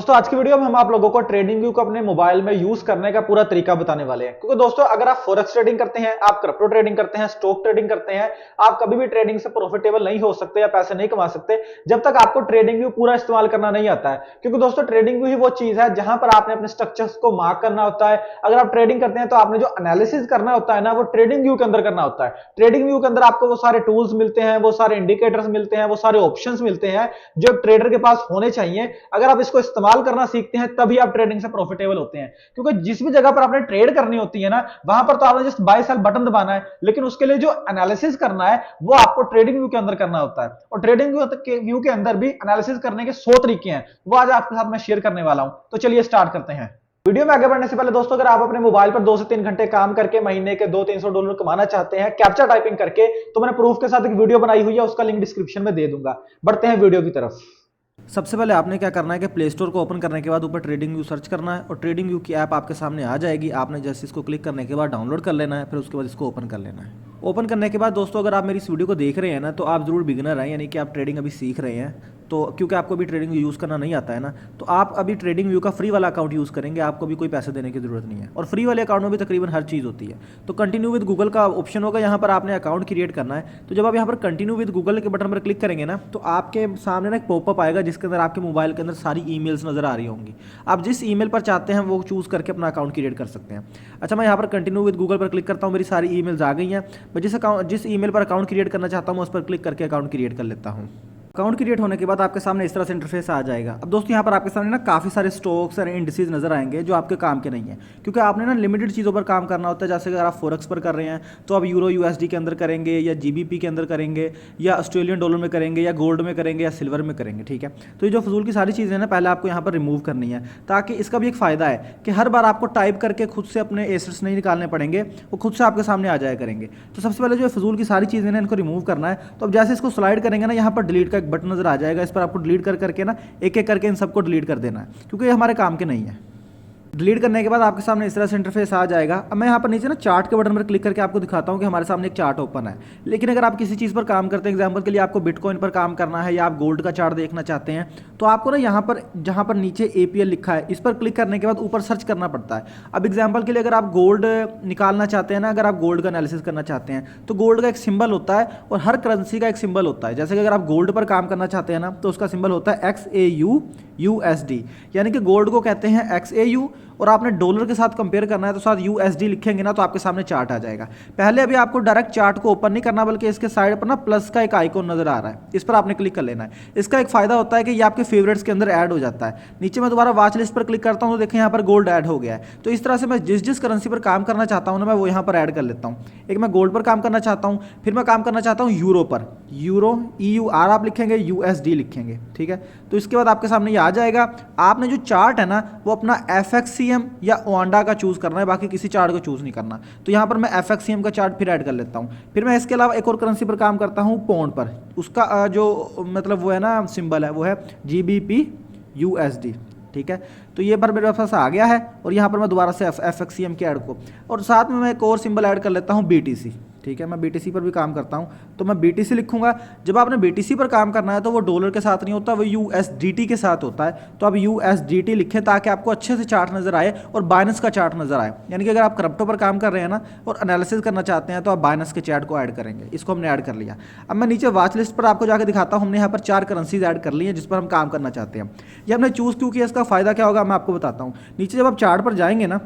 दोस्तों आज की वीडियो में हम आप लोगों को ट्रेडिंग व्यू को अपने मोबाइल में यूज करने का पूरा तरीका बताने वाले हैं। क्योंकि दोस्तों अगर आप फॉरेक्स ट्रेडिंग करते हैं, आप क्रिप्टो ट्रेडिंग करते हैं, स्टॉक ट्रेडिंग करते हैं, आप कभी भी ट्रेडिंग से प्रॉफिटेबल नहीं हो सकते या पैसे नहीं कमा सकते जब तक आपको ट्रेडिंग व्यू पूरा इस्तेमाल करना नहीं आता है। क्योंकि दोस्तों ट्रेडिंग व्यू ही वो चीज है जहां पर आपने अपने स्ट्रक्चर्स को मार्क करना होता है। अगर आप ट्रेडिंग करते हैं तो आपने जो एनालिसिस करना होता है ना, वो ट्रेडिंग व्यू के अंदर करना होता है। ट्रेडिंग व्यू के अंदर आपको वो सारे टूल्स मिलते हैं, वो सारे इंडिकेटर्स मिलते हैं, वो सारे ऑप्शंस मिलते हैं जो ट्रेडर के पास होने चाहिए। अगर आप इसको इस्तेमाल करना सीखते हैं तभी आप ट्रेडिंग से प्रॉफिटेबल होते हैं। क्योंकि जिस भी जगह पर आपने ट्रेड करनी होती है ना, वहां पर तो आपने जस्ट बाय सेल बटन दबाना है, लेकिन उसके लिए जो एनालिसिस करना है वो आपको ट्रेडिंग व्यू के अंदर करना होता है। और ट्रेडिंग व्यू के अंदर भी एनालिसिस करने के 100 तरीके हैं, वो आज आपके साथ मैं शेयर करने वाला हूं। तो चलिए स्टार्ट करते हैं। वीडियो में आगे बढ़ने से पहले दोस्तों, अगर आप अपने मोबाइल पर 2 से 3 घंटे काम करके महीने के $200-300 कमाना चाहते हैं कैप्चा टाइपिंग करके, तो मैंने प्रूफ के साथ एक वीडियो बनाई हुई है, उसका लिंक डिस्क्रिप्शन में दे दूंगा। बढ़ते हैं वीडियो की तरफ। सबसे पहले आपने क्या करना है कि प्ले स्टोर को ओपन करने के बाद ऊपर ट्रेडिंग व्यू सर्च करना है और ट्रेडिंग व्यू की ऐप आपके सामने आ जाएगी। आपने जैसे इसको क्लिक करने के बाद डाउनलोड कर लेना है, फिर उसके बाद इसको ओपन कर लेना है। ओपन करने के बाद दोस्तों अगर आप मेरी इस वीडियो को देख रहे हैं ना, तो आप ज़रूर बिगिनर हैं, यानी कि आप ट्रेडिंग अभी सीख रहे हैं। तो क्योंकि आपको अभी ट्रेडिंग व्यू यूज़ करना नहीं आता है ना, तो आप अभी ट्रेडिंग व्यू का फ्री वाला अकाउंट यूज़ करेंगे। आपको भी कोई पैसे देने की ज़रूरत नहीं है और फ्री वाले अकाउंट में भी तकरीबन हर चीज़ होती है। तो कंटिन्यू विद गूगल का ऑप्शन होगा, यहाँ पर आपने अकाउंट क्रिएट करना है। तो जब आप यहाँ पर कंटिन्यू विद गूगल के बटन पर क्लिक करेंगे ना, तो आपके सामने ना एक पॉपअप आएगा जिसके अंदर आपके मोबाइल के अंदर सारी ईमेल्स नज़र आ रही होंगी। आप जिस ईमेल पर चाहते हैं वो चूज़ करके अपना अकाउंट क्रिएट कर सकते हैं। अच्छा, मैं यहाँ पर कंटिन्यू विद गूगल पर क्लिक करता हूँ, मेरी सारी ईमेल्स आ गई हैं। मैं जिस ईमेल पर अकाउंट क्रिएट करना चाहता हूँ उस पर क्लिक करके अकाउंट क्रिएट कर लेता हूँ। अकाउंट क्रिएट होने के बाद आपके सामने इस तरह से इंटरफेस आ जाएगा। अब दोस्तों यहाँ पर आपके सामने ना काफ़ी सारे स्टॉक्स और इंडिसेस नजर आएंगे जो आपके काम के नहीं है, क्योंकि आपने ना लिमिटेड चीज़ों पर काम करना होता है। जैसे अगर आप फॉरेक्स पर कर रहे हैं तो आप यूरो यूएसडी के अंदर करेंगे, या जीबीपी के अंदर करेंगे, या ऑस्ट्रेलियन डॉलर में करेंगे, या गोल्ड में करेंगे, या सिल्वर में करेंगे। ठीक है, तो ये जो फजूल की सारी चीज़ें हैं ना, पहले आपको यहाँ पर रिमूव करनी है, ताकि इसका भी एक फ़ायदा है कि हर बार आपको टाइप करके खुद से अपने एसेट्स नहीं निकालने पड़ेंगे, वो खुद से आपके सामने आ जाया करेंगे। तो सबसे पहले जो फजूल की सारी चीज़ें हैं इनको रिमूव करना है। तो अब जैसे इसको स्लाइड करेंगे ना, यहाँ पर डिलीट का एक बटन नजर आ जाएगा। इस पर आपको डिलीट करके ना एक एक करके इन सबको डिलीट कर देना है, क्योंकि ये हमारे काम के नहीं है। डिलीट करने के बाद आपके सामने इस तरह से इंटरफेस आ जाएगा। अब मैं यहाँ पर नीचे ना चार्ट के बटन पर क्लिक करके आपको दिखाता हूँ कि हमारे सामने एक चार्ट ओपन है। लेकिन अगर आप किसी चीज़ पर काम करते हैं, एग्जांपल के लिए आपको बिटकॉइन पर काम करना है या आप गोल्ड का चार्ट देखना चाहते हैं, तो आपको ना यहाँ पर जहाँ पर नीचे APL लिखा है इस पर क्लिक करने के बाद ऊपर सर्च करना पड़ता है। अब एग्जाम्पल के लिए अगर आप गोल्ड निकालना चाहते हैं ना, अगर आप गोल्ड का एनालिसिस करना चाहते हैं, तो गोल्ड का एक सिंबल होता है और हर करेंसी का एक सिंबल होता है। जैसे कि अगर आप गोल्ड पर काम करना चाहते हैं ना, तो उसका सिंबल होता है XAUUSD, यानी कि गोल्ड को कहते हैं XAU, और आपने डॉलर के साथ कंपेयर करना है तो साथ USD लिखेंगे ना, तो आपके सामने चार्ट आ जाएगा। पहले अभी आपको डायरेक्ट चार्ट को ओपन नहीं करना, बल्कि इसके साइड पर ना प्लस का एक आइकॉन नजर आ रहा है, इस पर आपने क्लिक कर लेना है। इसका एक फायदा होता है कि ये आपके फेवरेट्स के अंदर ऐड हो जाता है। नीचे मैं दोबारा वॉच लिस्ट पर क्लिक करता हूँ तो देखें यहाँ पर गोल्ड ऐड हो गया है। तो इस तरह से मैं जिस जिस करेंसी पर काम करना चाहता हूँ ना, मैं वो यहाँ पर ऐड कर लेता हूँ। एक मैं गोल्ड पर काम करना चाहता हूँ, फिर मैं काम करना चाहता हूँ यूरो पर, यूरो EUR आप लिखेंगे, USD लिखेंगे। ठीक है, तो इसके बाद आपके सामने ये आ जाएगा। आपने जो चार्ट है ना, वो अपना FXCM या ओंडा का चूज करना है, बाकी किसी चार्ट को चूज नहीं करना। तो यहाँ पर मैं FXCM का चार्ट फिर ऐड कर लेता हूँ। फिर मैं इसके अलावा एक और करेंसी पर काम करता हूँ, पौंड पर। उसका जो मतलब वो है ना सिंबल है, वो है GBP USD। ठीक है, तो ये पर मेरे पास आ गया है और यहाँ पर मैं दोबारा से FXCM के ऐड को, और साथ में मैं एक और सिंबल ऐड कर लेता हूँ, BTC। ठीक है, मैं BTC पर भी काम करता हूँ, तो मैं BTC लिखूंगा। जब आपने BTC पर काम करना है तो वो डॉलर के साथ नहीं होता, वो USDT के साथ होता है। तो आप USDT लिखें ताकि आपको अच्छे से चार्ट नजर आए और बाइनेंस का चार्ट नजर आए। यानी कि अगर आप क्रिप्टो पर काम कर रहे हैं ना और एनालिसिस करना चाहते हैं, तो आप बाइनेंस के चार्ट को ऐड करेंगे। इसको हमने ऐड कर लिया। अब मैं नीचे वॉच लिस्ट पर आपको जाकर दिखाता हूँ। हमने यहाँ पर 4 करेंसीज ऐड कर ली हैं जिस पर हम काम करना चाहते हैं। ये हमने चूज़ क्यों किया, इसका फायदा क्या होगा मैं आपको बताता हूँ। नीचे जब आप चार्ट पर जाएंगे ना,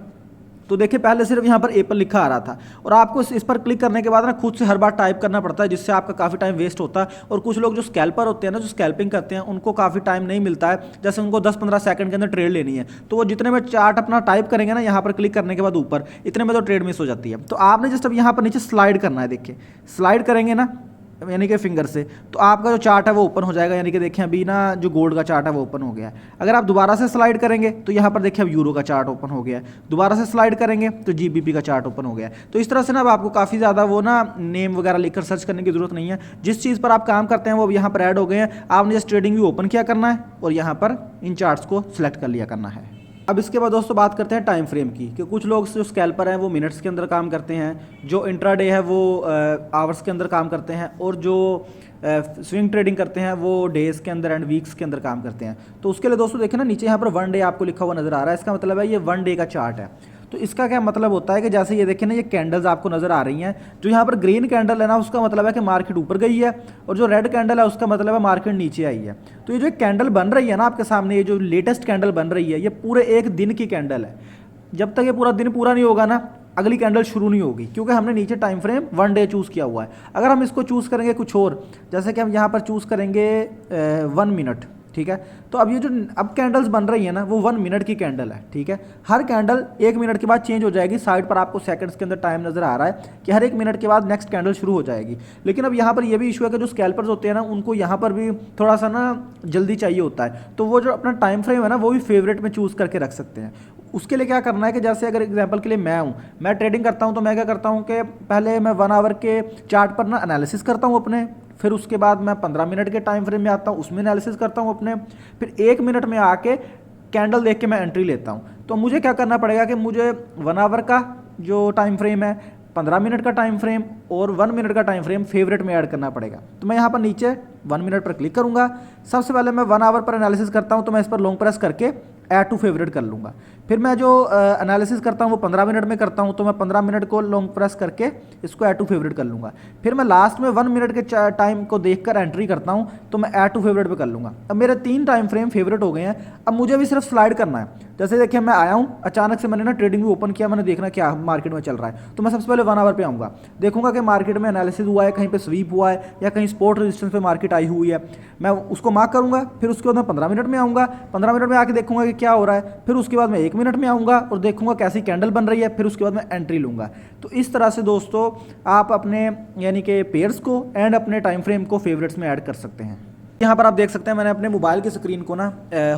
तो देखिए पहले सिर्फ यहाँ पर एप्पल लिखा आ रहा था, और आपको इस पर क्लिक करने के बाद ना खुद से हर बार टाइप करना पड़ता है, जिससे आपका काफ़ी टाइम वेस्ट होता है। और कुछ लोग जो स्कैल्पर होते हैं ना, जो स्कैल्पिंग करते हैं, उनको काफ़ी टाइम नहीं मिलता है। जैसे उनको 10-15 सेकंड के अंदर ट्रेड लेनी है, तो वो जितने में चार्ट अपना टाइप करेंगे ना, यहाँ पर क्लिक करने के बाद ऊपर, इतने में तो ट्रेड मिस हो जाती है। तो आपने जस्ट अब यहाँ पर नीचे स्लाइड करना है। देखिए स्लाइड करेंगे ना, यानी कि फिंगर से, तो आपका जो चार्ट है वो ओपन हो जाएगा। यानी कि देखिए अभी ना जो गोल्ड का चार्ट है वो ओपन हो गया है। अगर आप दोबारा से स्लाइड करेंगे तो यहाँ पर देखिए अब यूरो का चार्ट ओपन हो गया है। दोबारा से स्लाइड करेंगे तो GBP का चार्ट ओपन हो गया है। तो इस तरह से ना अब आपको काफ़ी ज़्यादा वो ना नेम वगैरह लिखकर सर्च करने की जरूरत नहीं है। जिस चीज़ पर आप काम करते हैं वो अब यहाँ पर ऐड हो गए हैं। आपने जस्ट ट्रेडिंग व्यू ओपन किया करना है और यहाँ पर इन चार्ट्स को सिलेक्ट कर लिया करना है। अब इसके बाद दोस्तों बात करते हैं टाइम फ्रेम की, कि कुछ लोग जो स्कैल्पर हैं वो मिनट्स के अंदर काम करते हैं, जो इंट्राडे है वो आवर्स के अंदर काम करते हैं, और जो स्विंग ट्रेडिंग करते हैं वो डेज के अंदर एंड वीक्स के अंदर काम करते हैं। तो उसके लिए दोस्तों देखें ना, नीचे यहाँ पर 1 डे आपको लिखा हुआ नज़र आ रहा है, इसका मतलब है ये 1 डे का चार्ट है। तो इसका क्या मतलब होता है कि जैसे ये देखें ना, ये कैंडल्स आपको नज़र आ रही हैं, जो यहाँ पर ग्रीन कैंडल है ना, उसका मतलब है कि मार्केट ऊपर गई है, और जो रेड कैंडल है उसका मतलब है मार्केट नीचे आई है। तो ये जो कैंडल बन रही है ना आपके सामने, ये जो लेटेस्ट कैंडल बन रही है, ये पूरे एक दिन की कैंडल है। जब तक ये पूरा दिन पूरा नहीं होगा ना, अगली कैंडल शुरू नहीं होगी, क्योंकि हमने नीचे टाइम फ्रेम 1 डे चूज़ किया हुआ है। अगर हम इसको चूज़ करेंगे कुछ और, जैसे कि हम यहाँ पर चूज़ करेंगे 1 मिनट, ठीक है, तो अब ये जो अब कैंडल्स बन रही है ना, वो 1 मिनट की कैंडल है, ठीक है। हर कैंडल 1 मिनट के बाद चेंज हो जाएगी। साइड पर आपको सेकंड्स के अंदर टाइम नज़र आ रहा है कि हर 1 मिनट के बाद नेक्स्ट कैंडल शुरू हो जाएगी। लेकिन अब यहाँ पर ये भी इशू है कि जो स्कैल्पर्स होते हैं ना, उनको यहाँ पर भी थोड़ा सा ना जल्दी चाहिए होता है, तो वो जो अपना टाइम फ्रेम है ना, वो भी फेवरेट में चूज़ करके रख सकते हैं। उसके लिए क्या करना है कि जैसे अगर एग्जांपल के लिए मैं ट्रेडिंग करता हूँ, तो मैं क्या करता हूँ कि पहले मैं 1 आवर के चार्ट पर ना एनालिसिस करता हूँ अपने, फिर उसके बाद मैं 15 मिनट के टाइम फ्रेम में आता हूँ, उसमें एनालिसिस करता हूँ अपने, फिर 1 मिनट में आके कैंडल देख के मैं एंट्री लेता हूँ। तो मुझे क्या करना पड़ेगा कि मुझे 1 आवर का जो टाइम फ्रेम है, 15 मिनट का टाइम फ्रेम और 1 मिनट का टाइम फ्रेम फेवरेट में ऐड करना पड़ेगा। तो मैं यहाँ पर नीचे 1 मिनट पर क्लिक करूँगा। सबसे पहले मैं 1 आवर पर एनालिसिस करता हूँ, तो मैं इस पर लॉन्ग प्रेस करके ऐड टू फेवरेट कर लूँगा। फिर मैं जो एनालिसिस करता हूँ वो 15 मिनट में करता हूँ, तो मैं 15 मिनट को लॉन्ग प्रेस करके इसको ऐड टू फेवरेट कर लूँगा। फिर मैं लास्ट में 1 मिनट के टाइम को देखकर एंट्री करता हूँ, तो मैं ऐड टू फेवरेट पे कर लूँगा। अब मेरे 3 टाइम फ्रेम फेवरेट हो गए हैं। अब मुझे भी सिर्फ स्लाइड करना है। जैसे देखिए मैं आया हूँ, अचानक से मैंने ना ट्रेडिंग भी ओपन किया, मैंने देखना क्या मार्केट में चल रहा है, तो मैं सबसे पहले 1 आवर पे आऊँगा, देखूंगा कि मार्केट में एनालिसिस हुआ है, कहीं पे स्वीप हुआ है, या कहीं सपोर्ट रेजिस्टेंस पे मार्केट आई हुई है, मैं उसको मार्क करूँगा। फिर उसके बाद मैं 15 मिनट में आऊँगा, 15 मिनट में आके देखूंगा कि क्या हो रहा है। फिर उसके बाद मैं 1 मिनट में आऊँगा और देखूंगा कैसी कैंडल बन रही है, फिर उसके बाद मैं एंट्री लूँगा। तो इस तरह से दोस्तों आप अपने यानी कि पेयर्स को एंड अपने टाइम फ्रेम को फेवरेट्स में ऐड कर सकते हैं। यहाँ पर आप देख सकते हैं मैंने अपने मोबाइल की स्क्रीन को ना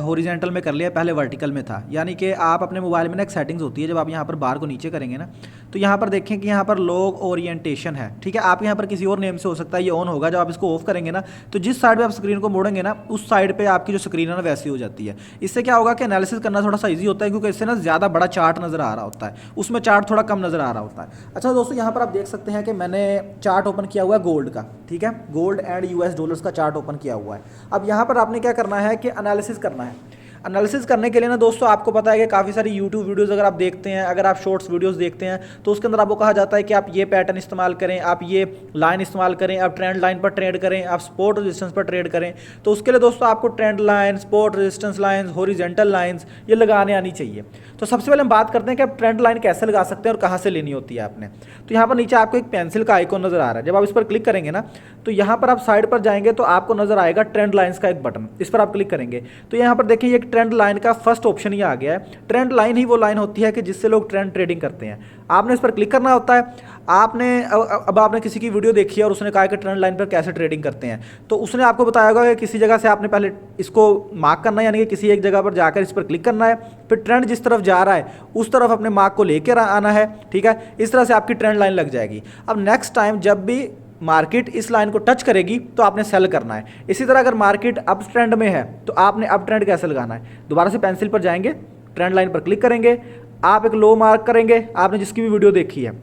हॉरिजॉन्टल में कर लिया, पहले वर्टिकल में था। यानी कि आप अपने मोबाइल में ना एक सेटिंग्स होती है, जब आप यहाँ पर बार को नीचे करेंगे ना, तो यहाँ पर देखें कि यहाँ पर लॉग ओरिएंटेशन है, ठीक है। आप यहाँ पर किसी और नेम से हो सकता है ये ऑन होगा। जब आप इसको ऑफ करेंगे ना, तो जिस साइड पर आप स्क्रीन को मोड़ेंगे ना, उस साइड पर आपकी जो स्क्रीन है ना वैसी हो जाती है। इससे क्या होगा कि एनालिसिस करना थोड़ा सा ईजी होता है, क्योंकि इससे ना ज़्यादा बड़ा चार्ट नज़र आ रहा होता है, उसमें चार्ट थोड़ा कम नज़र आ रहा होता है। अच्छा दोस्तों, यहाँ पर आप देख सकते हैं कि मैंने चार्ट ओपन किया हुआ है गोल्ड का, ठीक है, गोल्ड एंड US डॉलर्स का चार्ट ओपन किया हुआ है। अब यहाँ पर आपने क्या करना है कि एनालिसिस करना है। एनालिसिस करने के लिए ना दोस्तों आपको पता है कि काफ़ी सारी यूट्यूब वीडियोस अगर आप देखते हैं, अगर आप शॉर्ट्स वीडियोस देखते हैं, तो उसके अंदर आपको कहा जाता है कि आप ये पैटर्न इस्तेमाल करें, आप ये लाइन इस्तेमाल करें, आप ट्रेंड लाइन पर ट्रेड करें, आप सपोर्ट रेजिस्टेंस पर ट्रेड करें। तो उसके लिए दोस्तों आपको trend line, support resistance lines, horizontal lines ये लगाने आनी चाहिए। तो सबसे पहले हम बात करते हैं कि आप ट्रेंड लाइन कैसे लगा सकते हैं और कहाँ से लेनी होती है आपने। तो यहाँ पर नीचे आपको एक पेंसिल का आइकॉन नजर आ रहा है। जब आप इस पर क्लिक करेंगे ना, तो यहाँ पर आप साइड पर जाएंगे तो आपको नजर आएगा ट्रेंड लाइन्स का एक बटन, इस पर आप क्लिक करेंगे तो यहाँ पर देखिए एक ट्रेंड लाइन का फर्स्ट ऑप्शन ये आ गया है। ट्रेंड लाइन ही वो लाइन होती है कि जिससे लोग ट्रेंड ट्रेडिंग करते हैं। आपने इस पर क्लिक करना होता है। आपने अब आपने किसी की वीडियो देखी है और उसने कहा कि ट्रेंड लाइन पर कैसे ट्रेडिंग करते हैं, तो उसने आपको बताया होगा कि किसी जगह से आपने पहले इसको मार्क करना है, यानी कि किसी एक जगह पर जाकर इस पर क्लिक करना है, फिर ट्रेंड जिस तरफ जा रहा है उस तरफ अपने मार्क को लेकर आना है, ठीक है। इस तरह से आपकी ट्रेंड लाइन लग जाएगी। अब नेक्स्ट टाइम जब भी मार्केट इस लाइन को टच करेगी तो आपने सेल करना है। इसी तरह अगर मार्केट अप ट्रेंड में है तो आपने अप ट्रेंड कैसे लगाना है, दोबारा से पेंसिल पर जाएंगे, ट्रेंड लाइन पर क्लिक करेंगे, आप एक लो मार्क करेंगे, आपने जिसकी भी वीडियो देखी है।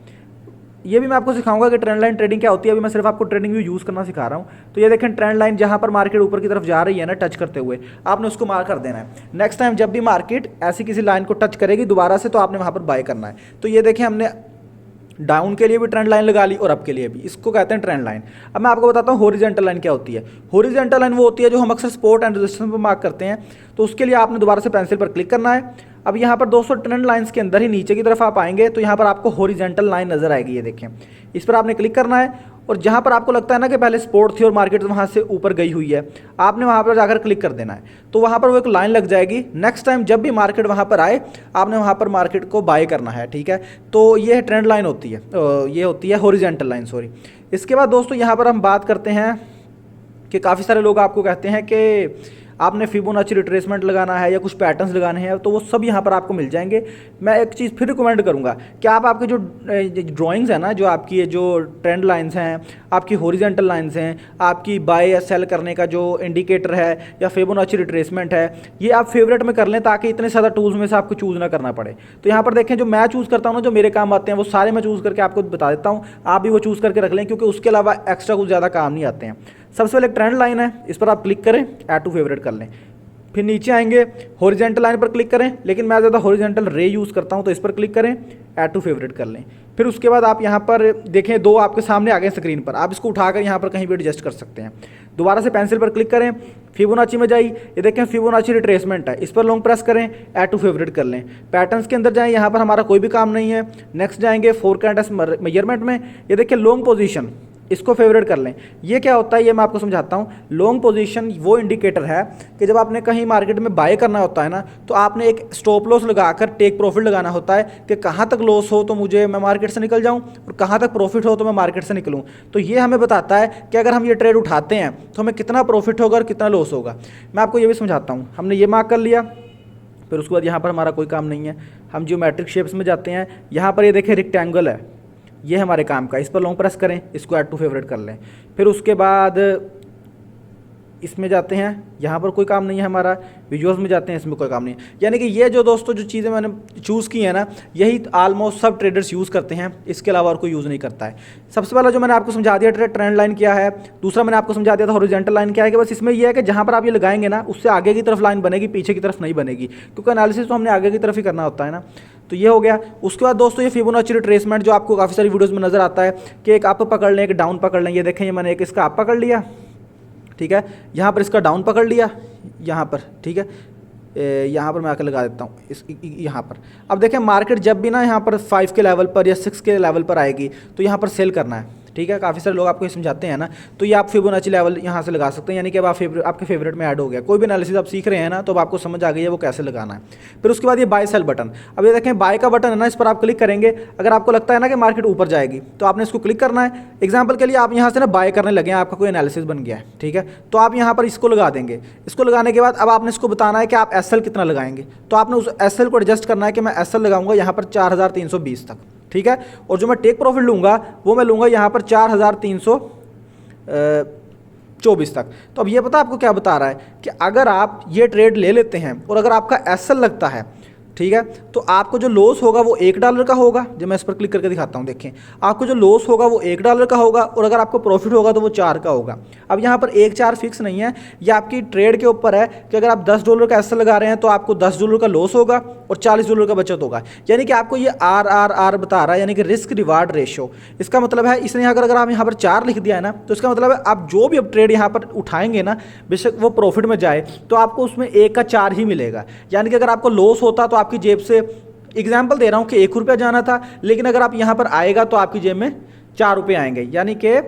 ये भी मैं आपको सिखाऊंगा कि ट्रेंड लाइन ट्रेडिंग क्या होती है। अभी मैं सिर्फ आपको ट्रेडिंग व्यू यूज़ करना सिखा रहा हूँ। तो ये देखें ट्रेंड लाइन जहाँ पर मार्केट ऊपर की तरफ जा रही है ना टच करते हुए, आपने उसको मार्क कर देना है। नेक्स्ट टाइम जब भी मार्केट ऐसी किसी लाइन को टच करेगी दोबारा से, तो आपने वहाँ पर बाय करना है। तो ये देखें हमने डाउन के लिए भी ट्रेंड लाइन लगा ली और अप के लिए भी, इसको कहते हैं ट्रेंड लाइन। अब मैं आपको बताता हूँ हॉरिजॉन्टल लाइन क्या होती है। हॉरिजॉन्टल लाइन वो होती है जो हम अक्सर सपोर्ट एंड रेजिस्टेंस पर मार्क करते हैं। तो उसके लिए आपने दोबारा से पेंसिल पर क्लिक करना है। अब यहाँ पर दोस्तों ट्रेंड लाइंस के अंदर ही नीचे की तरफ आप आएंगे तो यहाँ पर आपको हॉरिजॉन्टल लाइन नजर आएगी, ये देखें, इस पर आपने क्लिक करना है। और जहाँ पर आपको लगता है ना कि पहले सपोर्ट थी और मार्केट वहाँ से ऊपर गई हुई है, आपने वहाँ पर जाकर क्लिक कर देना है, तो वहाँ पर वो एक लाइन लग जाएगी। नेक्स्ट टाइम जब भी मार्केट वहाँ पर आए आपने वहाँ पर मार्केट को बाय करना है, ठीक है। तो ये ट्रेंड लाइन होती है, ये होती है हॉरिजॉन्टल लाइन, सॉरी। इसके बाद दोस्तों यहाँ पर हम बात करते हैं कि काफ़ी सारे लोग आपको कहते हैं कि आपने फिबोनाची रिट्रेसमेंट लगाना है या कुछ पैटर्न्स लगाने हैं तो वो सब यहाँ पर आपको मिल जाएंगे। मैं एक चीज़ फिर रिकमेंड करूँगा कि आप आपके जो ड्राइंग्स है ना, जो आपकी ये जो ट्रेंड लाइंस हैं, आपकी हॉरिजॉन्टल लाइंस हैं, आपकी बाय या सेल करने का जो इंडिकेटर है या फिबोनाची रिट्रेसमेंट है, ये आप फेवरेट में कर लें ताकि इतने ज़्यादा टूल्स में से आपको चूज़ ना करना पड़े। तो यहाँ पर देखें, जो मैं चूज़ करता हूँ ना, जो मेरे काम आते हैं वो सारे मैं चूज़ करके आपको बता देता हूँ, आप भी वो चूज़ करके रख लें क्योंकि उसके अलावा एक्स्ट्रा कुछ ज़्यादा काम नहीं आते हैं। सबसे पहले ट्रेंड लाइन है, इस पर आप क्लिक करें, ऐड टू फेवरेट कर लें। फिर नीचे आएंगे, हॉरिजॉन्टल लाइन पर क्लिक करें, लेकिन मैं ज़्यादा हॉरिजॉन्टल रे यूज़ करता हूं तो इस पर क्लिक करें, ऐड टू फेवरेट कर लें। फिर उसके बाद आप यहां पर देखें, दो आपके सामने आ गए स्क्रीन पर, आप इसको उठाकर यहां पर कहीं भी एडजस्ट कर सकते हैं। दोबारा से पेंसिल पर क्लिक करें, फिबोनाची में जाइए, ये देखें फिबोनाची रिट्रेसमेंट है, इस पर लॉन्ग प्रेस करें, ऐड टू फेवरेट कर लें। पैटर्न्स के अंदर जाएं, यहाँ पर हमारा कोई भी काम नहीं है। नेक्स्ट जाएंगे फोरकास्ट मेजरमेंट में, ये देखिए लॉन्ग पोजीशन, इसको फेवरेट कर लें। ये क्या होता है ये मैं आपको समझाता हूँ। लॉन्ग पोजीशन वो इंडिकेटर है कि जब आपने कहीं मार्केट में बाय करना होता है ना, तो आपने एक स्टॉप लॉस लगाकर टेक प्रॉफिट लगाना होता है कि कहाँ तक लॉस हो तो मैं मार्केट से निकल जाऊँ और कहाँ तक प्रॉफिट हो तो मैं मार्केट से निकलूँ। तो ये हमें बताता है कि अगर हम ये ट्रेड उठाते हैं तो हमें कितना प्रॉफिट होगा और कितना लॉस होगा। मैं आपको ये भी समझाता हूँ। हमने ये मार्क कर लिया, फिर उसके बाद यहाँ पर हमारा कोई काम नहीं है, हम ज्योमेट्रिक शेप्स में जाते हैं। यहाँ पर ये देखें रेक्टेंगल है, ये हमारे काम का, इस पर लॉन्ग प्रेस करें, इसको ऐड टू फेवरेट कर लें। फिर उसके बाद इसमें जाते हैं, यहाँ पर कोई काम नहीं है हमारा। विजुअल्स में जाते हैं, इसमें कोई काम नहीं है। यानी कि ये जो दोस्तों जो चीज़ें मैंने चूज़ की है ना, यही ऑलमोस्ट सब ट्रेडर्स यूज़ करते हैं, इसके अलावा और कोई यूज़ नहीं करता है। सबसे पहला जो मैंने आपको समझा दिया ट्रेंड लाइन क्या है, दूसरा मैंने आपको समझा दिया था हॉरिजॉन्टल लाइन क्या है, कि बस इसमें यह है कि जहाँ पर आप ये लगाएंगे ना, उससे आगे की तरफ लाइन बनेगी, पीछे की तरफ नहीं बनेगी, क्योंकि एनालिसिस तो हमने आगे की तरफ ही करना होता है ना। तो ये हो गया। उसके बाद दोस्तों ये फिबोनाची रिट्रेसमेंट जो आपको काफ़ी सारी वीडियोस में नजर आता है कि एक अप पकड़ लें, एक डाउन पकड़ लें। ये देखें, ये मैंने एक इसका अप पकड़ लिया, ठीक है, यहाँ पर इसका डाउन पकड़ लिया, यहाँ पर, ठीक है, यहाँ पर मैं आकर लगा देता हूँ इस यहाँ पर। अब देखें, मार्केट जब भी ना यहाँ पर 5 के लेवल पर या 6 के लेवल पर आएगी तो यहाँ पर सेल करना है, ठीक है। काफ़ी सारे लोग आपको ये समझाते हैं ना, तो ये आप फिबोनाची लेवल यहाँ से लगा सकते हैं, यानी कि अब आपके फेवरेट में ऐड हो गया। कोई भी एनालिसिस आप सीख रहे हैं ना, तो अब आपको समझ आ गई है वो कैसे लगाना है। फिर उसके बाद ये बाय सेल बटन, अब ये देखें बाय का बटन है ना, इस पर आप क्लिक करेंगे। अगर आपको लगता है ना कि मार्केट ऊपर जाएगी तो आपने इसको क्लिक करना है। एग्जाम्पल के लिए आप यहाँ से ना बाय करने लगे हैं, आपका कोई एनालिसिस बन गया है, ठीक है, तो आप यहाँ पर इसको लगा देंगे। इसको लगाने के बाद अब आपने इसको बताना है कि आप एसएल कितना लगाएंगे, तो आपने उस एसएल को एडजस्ट करना है कि मैं एसएल लगाऊंगा यहाँ पर 4320 तक, ठीक है। और जो मैं टेक प्रॉफिट लूँगा वो मैं लूँगा यहाँ पर 4324 तक। तो अब ये पता आपको क्या बता रहा है कि अगर आप ये ट्रेड ले लेते हैं और अगर आपका एसएल लगता है, ठीक है, तो आपको जो लॉस होगा वो $1 का होगा। जब मैं इस पर क्लिक करके दिखाता हूँ, देखें, आपको जो लॉस होगा वो $1 का होगा और अगर आपको प्रॉफिट होगा तो वो 4 का होगा। अब यहाँ पर 1-4 फिक्स नहीं है, ये आपकी ट्रेड के ऊपर है कि अगर आप $10 का एसएल लगा रहे हैं तो आपको $10 का लॉस होगा और $40 का बचत होगा। यानी कि आपको ये RRR बता रहा है, यानी कि रिस्क रिवार्ड रेशियो। इसका मतलब है, इसने अगर आप यहाँ पर 4 लिख दिया है ना, तो इसका मतलब है आप जो भी अब ट्रेड यहाँ पर उठाएंगे ना, बेशक वो प्रॉफिट में जाए, तो आपको उसमें 1 का 4 ही मिलेगा। यानी कि अगर आपको लॉस होता तो आपकी जेब से, एग्जाम्पल दे रहा हूं कि ₹1 जाना था, लेकिन अगर आप यहां पर आएगा तो आपकी जेब में ₹4 आएंगे। यानी कि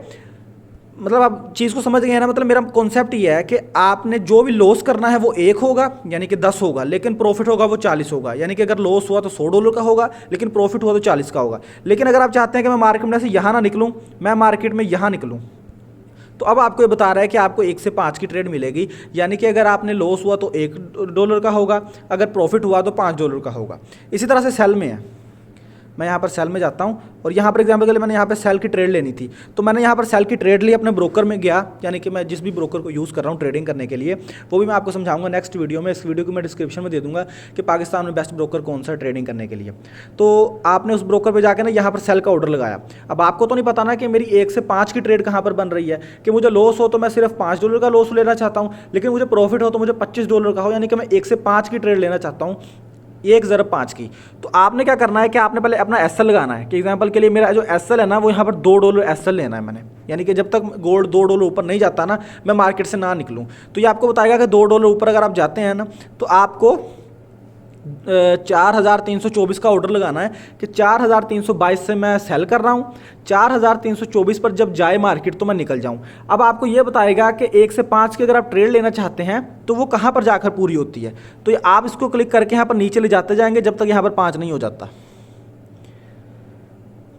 मतलब आप चीज़ को समझ गए हैं ना। मतलब मेरा कॉन्सेप्ट ये है कि आपने जो भी लॉस करना है वो 1 होगा, यानी कि 10 होगा, लेकिन प्रॉफिट होगा वो 40 होगा। यानी कि अगर लॉस हुआ तो $100 का होगा, लेकिन प्रॉफिट हुआ तो 40 का होगा। लेकिन अगर आप चाहते हैं कि मैं मार्केट में से यहाँ ना निकलूँ, मैं मार्केट में यहाँ निकलूँ, तो अब आपको ये बता रहा है कि आपको 1 से 5 की ट्रेड मिलेगी। यानी कि अगर आपने लॉस हुआ तो $1 का होगा, अगर प्रॉफिट हुआ तो $5 का होगा। इसी तरह से सेल में है, मैं यहाँ पर सेल में जाता हूँ और यहाँ पर एग्जाम्पल के लिए मैंने यहाँ पर सेल की ट्रेड लेनी थी, तो मैंने यहाँ पर सेल की ट्रेड ली, अपने ब्रोकर में गया, यानी कि मैं जिस भी ब्रोकर को यूज़ कर रहा हूँ ट्रेडिंग करने के लिए, वो भी मैं आपको समझाऊंगा नेक्स्ट वीडियो में। इस वीडियो को मैं डिस्क्रिप्शन में दे दूंगा कि पाकिस्तान में बेस्ट ब्रोकर कौन सा ट्रेडिंग करने के लिए। तो आपने उस ब्रोकर पर जाकर ना यहाँ पर सेल का ऑर्डर लगाया। अब आपको तो नहीं पता ना कि मेरी 1 से 5 की ट्रेड कहाँ पर बन रही है, कि मुझे लॉस हो तो मैं सिर्फ $5 का लॉस लेना चाहता हूँ, लेकिन मुझे प्रॉफिट हो तो मुझे $25 का हो, यानी कि मैं 1 से 5 की ट्रेड लेना चाहता हूँ, 1/5 की। तो आपने क्या करना है कि आपने पहले अपना एसएल लगाना है। कि एग्जांपल के लिए मेरा जो एसएल है ना, वो यहाँ पर $2 एसएल लेना है मैंने, यानी कि जब तक गोल्ड $2 ऊपर नहीं जाता ना, मैं मार्केट से ना निकलूँ। तो ये आपको बताएगा कि $2 ऊपर अगर आप जाते हैं ना, तो आपको 4324 का ऑर्डर लगाना है कि 4322 से मैं सेल कर रहा हूँ, 4324 पर जब जाए मार्केट तो मैं निकल जाऊँ। अब आपको ये बताएगा कि 1 से 5 की अगर आप ट्रेड लेना चाहते हैं तो वो कहाँ पर जाकर पूरी होती है। तो आप इसको क्लिक करके यहाँ पर नीचे ले जाते जाएंगे जब तक यहाँ पर 5 नहीं हो जाता।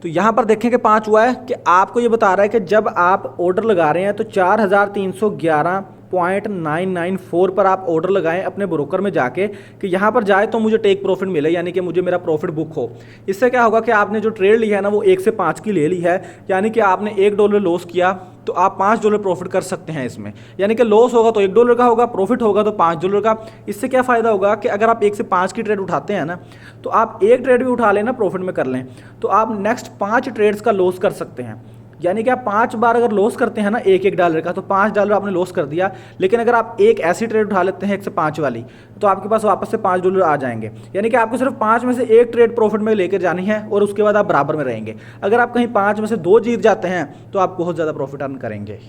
तो यहाँ पर देखें कि 5 हुआ है, कि आपको ये बता रहा है कि जब आप ऑर्डर लगा रहे हैं तो 4311 0.994 पर आप ऑर्डर लगाएं अपने ब्रोकर में जाके कि यहाँ पर जाए तो मुझे टेक प्रॉफिट मिले, यानी कि मुझे मेरा प्रॉफिट बुक हो। इससे क्या होगा कि आपने जो ट्रेड ली है ना वो 1 से 5 की ले ली है, यानी कि आपने $1 लॉस किया तो आप $5 प्रॉफिट कर सकते हैं इसमें। यानी कि लॉस होगा तो $1 का होगा, प्रॉफिट होगा तो $5 का। इससे क्या फ़ायदा होगा कि अगर आप 1 से 5 की ट्रेड उठाते हैं ना, तो आप एक ट्रेड भी उठा लें ना, प्रॉफिट में कर लें, तो आप नेक्स्ट 5 ट्रेड्स का लॉस कर सकते हैं। यानी कि आप 5 बार अगर लॉस करते हैं ना $1 का, तो $5 आपने लॉस कर दिया। लेकिन अगर आप एक ऐसी ट्रेड उठा लेते हैं 1 से 5 वाली, तो आपके पास वापस से $5 आ जाएंगे। यानी कि आपको सिर्फ 5 में से एक ट्रेड प्रॉफिट में लेकर जानी है और उसके बाद आप बराबर में रहेंगे। अगर आप कहीं 5 में से 2 जीत जाते हैं तो आप बहुत ज़्यादा प्रॉफिट अर्न करेंगे।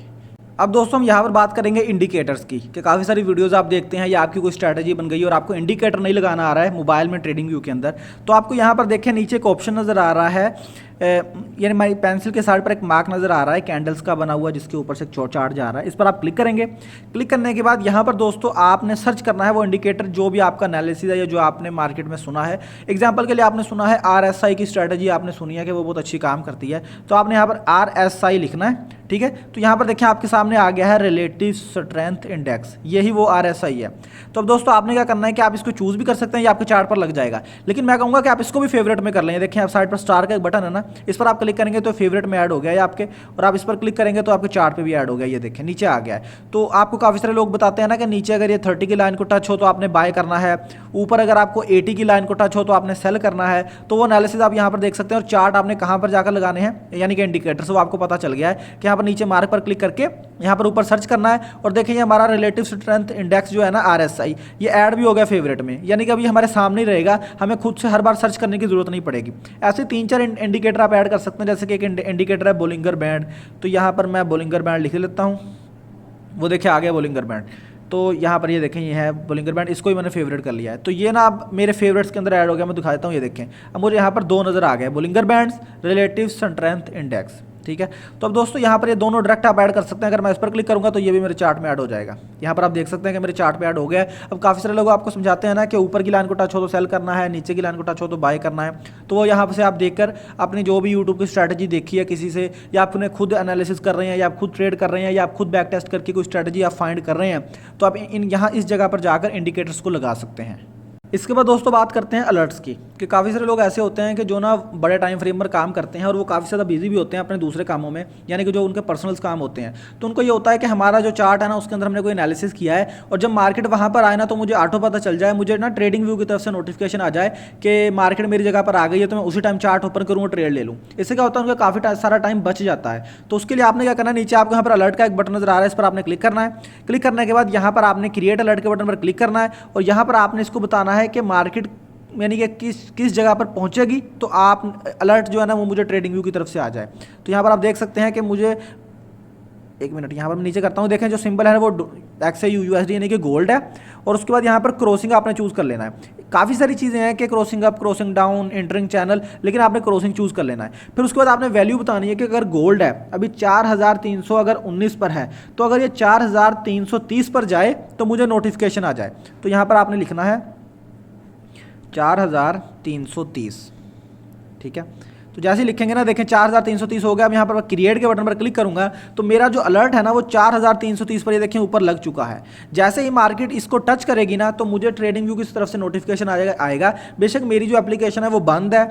अब दोस्तों हम यहाँ पर बात करेंगे इंडिकेटर्स की, कि काफ़ी सारी वीडियोस आप देखते हैं या आपकी कोई स्ट्रैटेजी बन गई और आपको इंडिकेटर नहीं लगाना आ रहा है मोबाइल में ट्रेडिंग व्यू के अंदर, तो आपको यहाँ पर देखें नीचे एक ऑप्शन नज़र आ रहा है, यानी हमारी पेंसिल के साइड पर एक मार्क नज़र आ रहा है कैंडल्स का बना हुआ, जिसके ऊपर से चार्ट जा रहा है। इस पर आप क्लिक करेंगे। क्लिक करने के बाद यहाँ पर दोस्तों आपने सर्च करना है वो इंडिकेटर जो भी आपका एनालिसिस है या जो आपने मार्केट में सुना है। एग्जाम्पल के लिए आपने सुना है RSI की स्ट्रैटेजी, आपने सुनी है कि वो बहुत अच्छी काम करती है, तो आपने यहाँ पर RSI लिखना है। ठीक है, तो यहाँ पर देखें आपके सामने आ गया है रिलेटिव स्ट्रेंथ इंडेक्स, यही वो RSI है। तो अब दोस्तों आपने क्या करना है कि आप इसको चूज भी कर सकते हैं, ये आपके चार्ट पर लग जाएगा, लेकिन मैं कहूँगा कि आप इसको भी फेवरेट में कर लें। देखें आप साइड पर स्टार का एक बटन है ना, इस पर आप क्लिक करेंगे तो फेवरेट में ऐड हो गया है आपके, और आप इस पर क्लिक करेंगे तो आपके चार्ट पे भी ऐड हो गया। ये देखें नीचे आ गया है। तो आपको काफ़ी सारे लोग बताते हैं ना कि नीचे अगर ये 30 की लाइन को टच हो तो आपने बाय करना है, ऊपर अगर आपको 80 की लाइन को टच हो तो आपने सेल करना है। तो वो एनालिसिस आप यहाँ पर देख सकते हैं, और चार्ट आपने कहाँ पर जाकर लगाने हैं, यानी कि इंडिकेटर्स, वो आपको पता चल गया है कि यहाँ पर नीचे मार्क पर क्लिक करके यहाँ पर ऊपर सर्च करना है। और देखें ये हमारा रिलेटिव स्ट्रेंथ इंडेक्स जो है ना RSI, ये ऐड भी हो गया फेवरेट में, यानी कि अभी हमारे सामने ही रहेगा, हमें खुद से हर बार सर्च करने की जरूरत नहीं पड़ेगी। ऐसे 3-4 इंडिकेटर आप ऐड कर सकते हैं, जैसे कि एक इंडिकेटर है बोलिंगर बैंड, तो यहाँ पर मैं बोलिंगर बैंड लिख लेता हूँ। वो देखिए आ गया बोलिंगर बैंड, तो यहाँ पर ये देखें ये है बोलिंगर बैंड, इसको ही मैंने फेवरेट कर लिया है। तो ये ना अब मेरे फेवरेट्स के अंदर ऐड हो गया, मैं दिखा देता हूँ। ये देखें अब मुझे यहाँ पर 2 नज़र आ गए, Bollinger bands, relative strength index. ठीक है, तो अब दोस्तों यहाँ पर ये दोनों डायरेक्ट आप ऐड कर सकते हैं। अगर मैं इस पर क्लिक करूँगा तो ये भी मेरे चार्ट में ऐड हो जाएगा। यहाँ पर आप देख सकते हैं कि मेरे चार्ट पे ऐड हो गया है। अब काफ़ी सारे लोग आपको समझाते हैं ना कि ऊपर की लाइन को टच हो तो सेल करना है, नीचे की लाइन को टच हो तो बाय करना है। तो वो यहाँ से आप देखकर अपनी जो भी यूट्यूब की स्ट्रैटेजी देखी है किसी से, या आपने खुद एनालिसिस कर रहे हैं, या आप खुद ट्रेड कर रहे हैं, या आप खुद बैक टेस्ट करके कोई स्ट्रैटेजी आप फाइंड कर रहे हैं, तो आप यहाँ इस जगह पर जाकर इंडिकेटर्स को लगा सकते हैं। इसके बाद दोस्तों बात करते हैं अलर्ट्स की, कि काफ़ी सारे लोग ऐसे होते हैं कि जो ना बड़े टाइम फ्रेम पर काम करते हैं और वो काफ़ी ज़्यादा बिजी भी होते हैं अपने दूसरे कामों में, यानी कि जो उनके पर्सनल्स काम होते हैं। तो उनको ये होता है कि हमारा जो चार्ट है ना उसके अंदर हमने कोई एनालिसिस किया है, और जब मार्केट वहाँ पर आए ना तो मुझे ऑटो पता चल जाए, मुझे ना ट्रेडिंग व्यू की तरफ से नोटिफिकेशन आ जाए कि मार्केट मेरी जगह पर आ गई है, तो मैं उसी टाइम चार्ट ओपन करूँ और ट्रेड ले लूँ। इससे क्या होता है, उनका काफ़ी सारा टाइम बच जाता है। तो उसके लिए आपने क्या करना है, नीचे आपको यहाँ पर अलर्ट का एक बटन नजर आ रहा है, इस पर आपने क्लिक करना है। क्लिक करने के बाद यहाँ पर आपने क्रिएट अलर्ट के बटन पर क्लिक करना है, और यहाँ पर आपने इसको बताना है कि मार्केट यानी कि किस जगह पर पहुंचेगी, तो आप अलर्ट जो है ना वो मुझे ट्रेडिंग व्यू की तरफ से आ जाए। तो यहाँ पर आप देख सकते हैं कि मुझे, एक मिनट यहाँ पर मैं नीचे करता हूँ, देखें जो सिंबल है वो XAUUSD यानी कि गोल्ड है, और उसके बाद यहाँ पर क्रॉसिंग आपने चूज़ कर लेना है। काफ़ी सारी चीज़ें हैं कि crossing up, crossing down, entering channel, लेकिन आपने क्रॉसिंग चूज़ कर लेना है। फिर उसके बाद आपने वैल्यू बतानी है कि अगर गोल्ड है अभी 4300 अगर 19 पर है, तो अगर ये 4330 पर जाए तो मुझे नोटिफिकेशन आ जाए। तो यहाँ पर आपने लिखना है 4330। ठीक है, तो जैसे ही लिखेंगे ना, देखें 4330 हो गया। अब यहाँ पर क्रिएट के बटन पर क्लिक करूंगा तो मेरा जो अलर्ट है ना वो 4330 पर, ये देखें ऊपर लग चुका है। जैसे ही मार्केट इसको टच करेगी ना तो मुझे ट्रेडिंग व्यू की तरफ से नोटिफिकेशन आएगा। बेशक मेरी जो एप्लीकेशन है वो बंद है,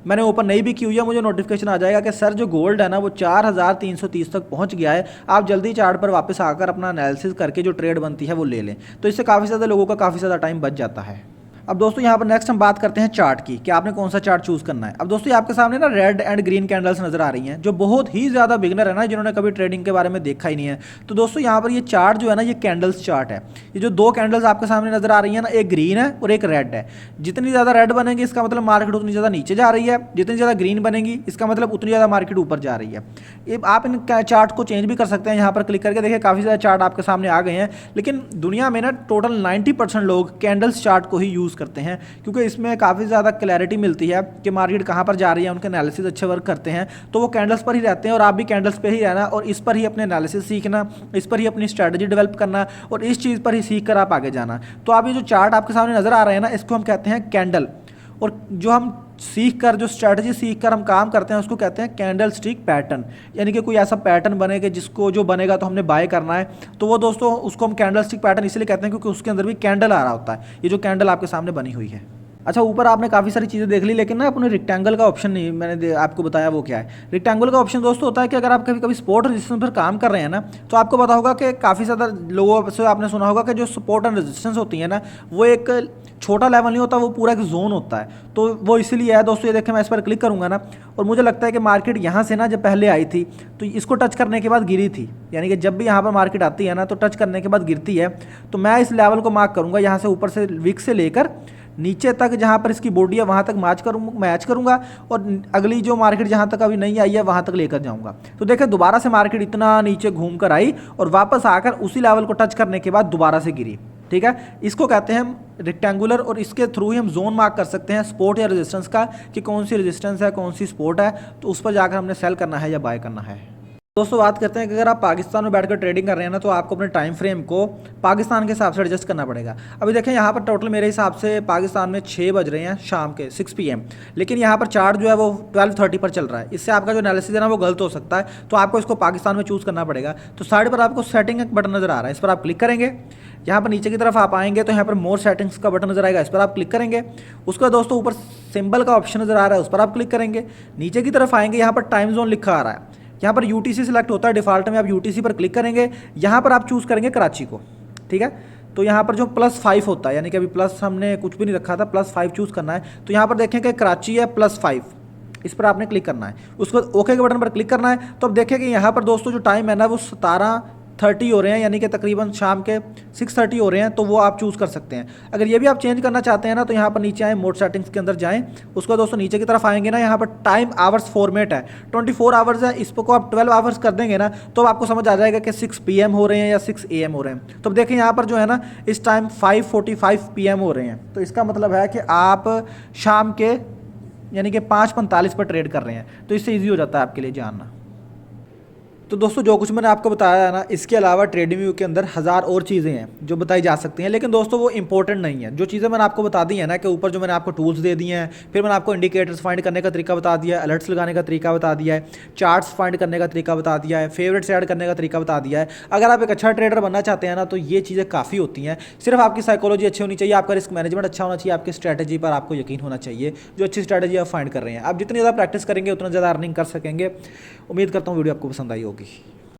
मैंने ओपन नहीं भी की हुई है, मुझे नोटिफिकेशन आ जाएगा कि सर जो गोल्ड है ना वो 4330 तक पहुंच गया है, आप जल्दी चार्ट पर वापस आकर अपना एनालिसिस करके जो ट्रेड बनती है वो ले लें। तो इससे काफ़ी ज़्यादा लोगों का काफ़ी ज़्यादा टाइम बच जाता है। अब दोस्तों यहाँ पर नेक्स्ट हम बात करते हैं चार्ट की, कि आपने कौन सा चार्ट चूज करना है। अब दोस्तों ये आपके सामने ना रेड एंड ग्रीन कैंडल्स नजर आ रही हैं, जो बहुत ही ज़्यादा बिगनर है ना, जिन्होंने कभी ट्रेडिंग के बारे में देखा ही नहीं है। तो दोस्तों यहाँ पर ये चार्ट जो है ना, ये कैंडल्स चार्ट है। ये जो 2 कैंडल्स आपके सामने नजर आ रही है ना, एक ग्रीन है और एक रेड है। जितनी ज़्यादा रेड बनेगी इसका मतलब मार्केट उतनी ज़्यादा नीचे जा रही है, जितनी ज़्यादा ग्रीन बनेगी इसका मतलब उतनी ज़्यादा मार्केट ऊपर जा रही है। ये आप इन चार्ट को चेंज भी कर सकते हैं, यहाँ पर क्लिक करके देखिए काफ़ी ज़्यादा चार्ट आपके सामने आ गए हैं। लेकिन दुनिया में ना टोटल 90% लोग कैंडल्स चार्ट को ही यूज़ करते हैं, क्योंकि इसमें काफ़ी ज़्यादा क्लैरिटी मिलती है कि मार्केट कहाँ पर जा रही है, उनके एनालिसिस अच्छे वर्क करते हैं। तो वो कैंडल्स पर ही रहते हैं, और आप भी कैंडल्स पे ही रहना, और इस पर ही अपने एनालिसिस सीखना, इस पर ही अपनी स्ट्रैटेजी डेवलप करना, और इस चीज़ पर ही सीख कर आप आगे जाना। तो आप ये जो चार्ट आपके सामने नज़र आ रहे हैं ना, इसको हम कहते हैं कैंडल। और जो हम सीख कर, जो स्ट्रैटेजी सीख कर हम काम करते हैं उसको कहते हैं कैंडल स्टिक पैटर्न। यानी कि कोई ऐसा पैटर्न बनेगा जिसको जो बनेगा तो हमने बाय करना है, तो वो दोस्तों उसको हम कैंडल स्टिक पैटर्न इसलिए कहते हैं क्योंकि उसके अंदर भी कैंडल आ रहा होता है, ये जो कैंडल आपके सामने बनी हुई है। अच्छा, ऊपर आपने काफ़ी सारी चीज़ें देख ली, लेकिन ना अपने रेक्टेंगल का ऑप्शन नहीं मैंने आपको बताया वो क्या है। रेक्टेंगल का ऑप्शन दोस्तों होता है कि अगर आप कभी कभी सपोर्ट रेजिस्टेंस पर काम कर रहे हैं ना, तो आपको पता होगा कि काफ़ी ज़्यादा लोगों से आपने सुना होगा कि जो सपोर्ट एंड रेजिस्टेंस होती है ना, वो एक छोटा लेवल नहीं होता, वो पूरा एक जोन होता है। तो वो इसीलिए है दोस्तों, ये देखें मैं इस पर क्लिक करूँगा ना, और मुझे लगता है कि मार्केट यहाँ से ना जब पहले आई थी तो इसको टच करने के बाद गिरी थी। यानी कि जब भी यहाँ पर मार्केट आती है ना तो टच करने के बाद गिरती है। तो मैं इस लेवल को मार्क करूँगा, यहाँ से ऊपर से विक से लेकर नीचे तक जहाँ पर इसकी बॉडी है वहाँ तक मैच करूँगा, और अगली जो मार्केट जहाँ तक अभी नहीं आई है वहाँ तक लेकर जाऊँगा। तो देखिए दोबारा से मार्केट इतना नीचे घूम कर आई और वापस आकर उसी लेवल को टच करने के बाद दोबारा से गिरी। ठीक है, इसको कहते हैं हम रेक्टेंगुलर, और इसके थ्रू ही हम जोन मार्क कर सकते हैं सपोर्ट या रेजिस्टेंस का, कि कौन सी रेजिस्टेंस है कौन सी सपोर्ट है, तो उस पर जाकर हमने सेल करना है या बाय करना है। दोस्तों बात करते हैं कि अगर आप पाकिस्तान में बैठकर ट्रेडिंग कर रहे हैं ना, तो आपको अपने टाइम फ्रेम को पाकिस्तान के हिसाब से एडजस्ट करना पड़ेगा। अभी देखें यहाँ पर टोटल मेरे हिसाब से पाकिस्तान में 6 बज रहे हैं शाम के 6 PM, लेकिन यहाँ पर चार्ट जो है वो 12:30 पर चल रहा है। इससे आपका जो एनालिसिस है ना वो गलत हो सकता है, तो आपको इसको पाकिस्तान में चूज़ करना पड़ेगा। तो साइड पर आपको सेटिंग एक बटन नज़र आ रहा है, इस पर आप क्लिक करेंगे। यहाँ पर नीचे की तरफ आप आएंगे तो यहाँ पर मोर सेटिंग्स का बटन नजर आएगा, इस पर आप क्लिक करेंगे। उसके बाद दोस्तों ऊपर सिंबल का ऑप्शन नजर आ रहा है, उस पर आप क्लिक करेंगे। नीचे की तरफ आएंगे, यहाँ पर टाइम जोन लिखा आ रहा है, यहाँ पर UTC सिलेक्ट होता है डिफ़ॉल्ट में, आप UTC पर क्लिक करेंगे। यहाँ पर आप चूज़ करेंगे कराची को। ठीक है, तो यहाँ पर जो +5 होता है, यानी कि अभी प्लस हमने कुछ भी नहीं रखा था, +5 चूज़ करना है। तो यहाँ पर देखें कि कराची है +5, इस पर आपने क्लिक करना है। उसके बाद ओके के बटन पर क्लिक करना है। तो अब देखें कि यहाँ पर दोस्तों जो टाइम है ना वो 17:30 हो रहे हैं, यानी कि तकरीबन शाम के 6:30 हो रहे हैं। तो वो आप चूज़ कर सकते हैं। अगर ये भी आप चेंज करना चाहते हैं ना, तो यहाँ पर नीचे आए, मोड सेटिंग्स के अंदर जाएं। उसके बाद दोस्तों नीचे की तरफ आएंगे ना, यहाँ पर टाइम आवर्स फॉर्मेट है, 24 आवर्स है, इसको आप 12 आवर्स कर देंगे ना, तो आपको समझ आ जाएगा कि 6 PM हो रहे हैं या 6 AM हो रहे हैं। तो अब देखें यहाँ पर जो है ना इस टाइम 5:45 PM हो रहे हैं, तो इसका मतलब है कि आप शाम के यानी कि 5:45 पर ट्रेड कर रहे हैं। तो इससे ईजी हो जाता है आपके लिए जानना। तो दोस्तों जो कुछ मैंने आपको बताया है ना, इसके अलावा ट्रेडिंग व्यू के अंदर 1000 और चीज़ें हैं जो बताई जा सकती हैं, लेकिन दोस्तों वो इंपॉर्टेंट नहीं है। जो चीज़ें मैंने आपको बता दी है ना, कि ऊपर जो मैंने आपको टूल्स दे दिए हैं, फिर मैंने आपको इंडिकेटर्स फाइंड करने का तरीका बता दिया है, अलर्ट्स लगाने का तरीका बता दिया है, चार्ट्स फाइंड करने का तरीका बता दिया है, फेवरेट्स ऐड करने का तरीका बता दिया है। अगर आप एक अच्छा ट्रेडर बनना चाहते हैं ना, तो ये चीज़ें काफ़ी होती हैं। सिर्फ आपकी साइकोलॉजी अच्छी होनी चाहिए, आपका रिस्क मैनेजमेंट अच्छा होना चाहिए, आपकी स्ट्रैटेजी पर आपको यकीन होना चाहिए, जो अच्छी स्ट्रैटेजी आप फाइंड कर रहे हैं। आप जितनी ज़्यादा प्रैक्टिस करेंगे उतना ज़्यादा अर्निंग कर सकेंगे। उम्मीद करता हूँ वीडियो आपको पसंद आई होगी।